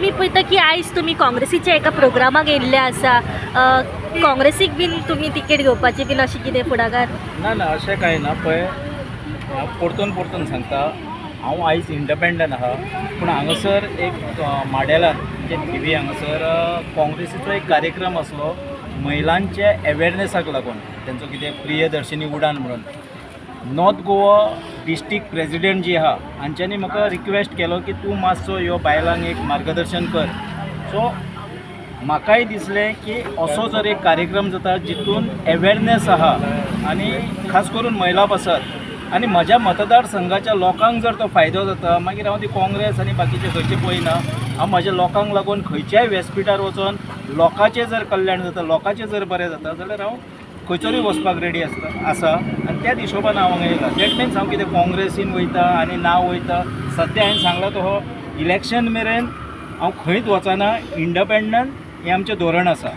आम्ही पळयता की आयज तुमी काँग्रेसीच्या एका प्रोग्रामाक येयल्ले आसा. काँग्रेसीक बीन तुमी तिकेट घेवपाची बीन अशी कितें फुडाकार? ना ना अशें कांय ना पळय. परतून परतून सांगता हांव आयज इंडिपेंडंट आहा, पूण हांगासर एक माडेलान म्हणजे थिवी हांगासर काँग्रेसीचो एक कार्यक्रम आसलो महिलांचे अवेरनेसाक लागून. तेंचो कितें प्रियदर्शिनी उडान म्हणून. नॉर्थ गोवा डिस्ट्रिक्ट प्रेसिडेंट जी आहा हांच्यांनी म्हाका रिक्वेस्ट केलो की तूं मातसो ह्यो बायलांक एक मार्गदर्शन कर. सो म्हाकाय दिसलें की असो जर एक कार्यक्रम जाता जितून अवेरनेस आहा आनी खास करून महिला बसत आनी म्हज्या मतदारसंघाच्या लोकांक जर तो फायदो जाता, मागीर हांव ती काँग्रेस आनी बाकीचे खंयचे पळयना. हांव म्हाज्या लोकांक लागून खंयच्याय व्यासपिठार वचून लोकांचें जर कल्याण जाता, लोकांचें जर बरें जाता जाल्यार हांव खंयसरूय वचपाक रेडी आसा आनी त्या हिशोबान हांव हांगा येयला. दॅट मिन्स हांव कितें काँग्रेसीन वयता आनी नांव वयता. सद्या हांवें सांगला तो इलेक्शन मेरेन हांव खंयच वचना. इंडिपेंडंट हें आमचें धोरण आसा.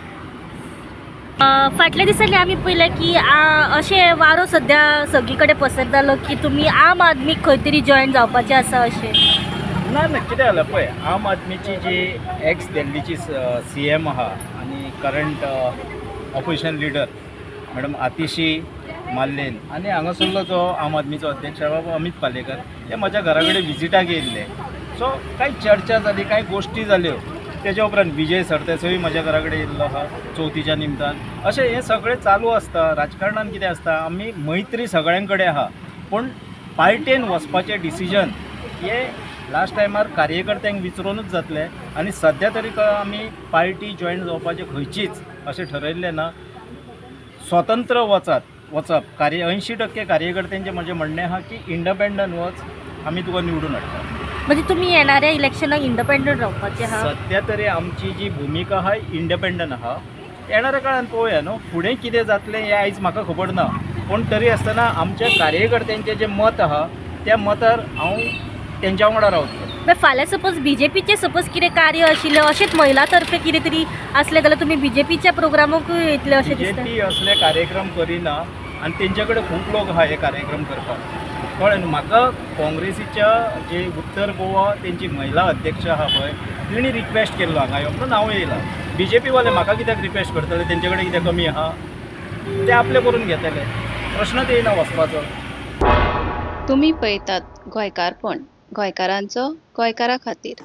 फाटल्या दिसांनी आमी पळयलें की अशें वारो सद्या सगळी कडेन पसरतालो की तुमी आम आदमीक खंय तरी जॉयन जावपाचें आसा अशें. ना ना कितें जालां पळय, आम आदमीची जी एक्स दिल्लीची CM आहा आनी current opposition leader madam Atishi मार्लेन आनी हांगासरलो जो आम आदमीचो अध्यक्ष बाबा अमित पालेकर हे म्हज्या घरा कडेन विजिटाक येयल्ले. सो कांय चर्चा जाली, कांय गोश्टी जाल्यो. तेज्या उपरांत विजय सरदेसाय म्हज्या घरा कडेन येयल्लो आहा चवथीच्या निमतान. अशें हें सगळें चालू आसता. राजकारणान कितें आसता, आमी मैत्री सगळ्यां कडेन आहा, पूण पार्टेन वचपाचें डिसिजन हे लास्ट टायमार कार्यकर्त्यांक विचारूनच जातलें. आनी सद्या तरी आमी पार्टी जॉयन जावपाचें खंयचीच अशें ठरयल्लें ना. स्वतंत्र वचप 80% कार्यकर्त्यांचें म्हजें म्हणणें आहा की इंडिपेंडंट वच, आमी तुका निवडून हाडटा. म्हणजे तुमी येणाऱ्या इलेक्शनाक इंडिपेंडंट रावपाचें आहा? सध्या तरी आमची जी भुमिका आहा इंडिपेंडंट आहा. येणाऱ्या काळान पळोवया न्हू फुडें कितें जातलें हें आयज म्हाका खबर ना. पूण तरी आसतना आमच्या कार्यकर्त्यांचें जें मत आहा त्या मतार हांव तेंच्या वांगडा रावतलो. फाल्यां सपोज BJPचें सपोज कितें कार्य आशिल्लें अशेंच महिला तर्फे कितें तरी आसलें जाल्यार तुमी BJPच्या प्रोग्रामाकूय येतले अशें दिसता? BJP असले कार्यक्रम करिना आनी तेंचे कडेन खूब लोक आहा हे कार्यक्रम करपाक. कळ्ळें न्हू. म्हाका काँग्रेसीच्या जे उत्तर गोवा तेंची महिला अध्यक्ष आहा पळय तिणी रिक्वेस्ट केल्लो हांगा यो म्हणून हांव येयला. BJP वाले म्हाका कित्याक रिक्वेस्ट करतले, तेंचे कडेन कितें कमी आहा, ते आपले करून घेतले. प्रश्नच येयना वचपाचो. तुम्ही पळयतात गोंयकारपण, गोंयकारांचो गोंयकारा खातीर.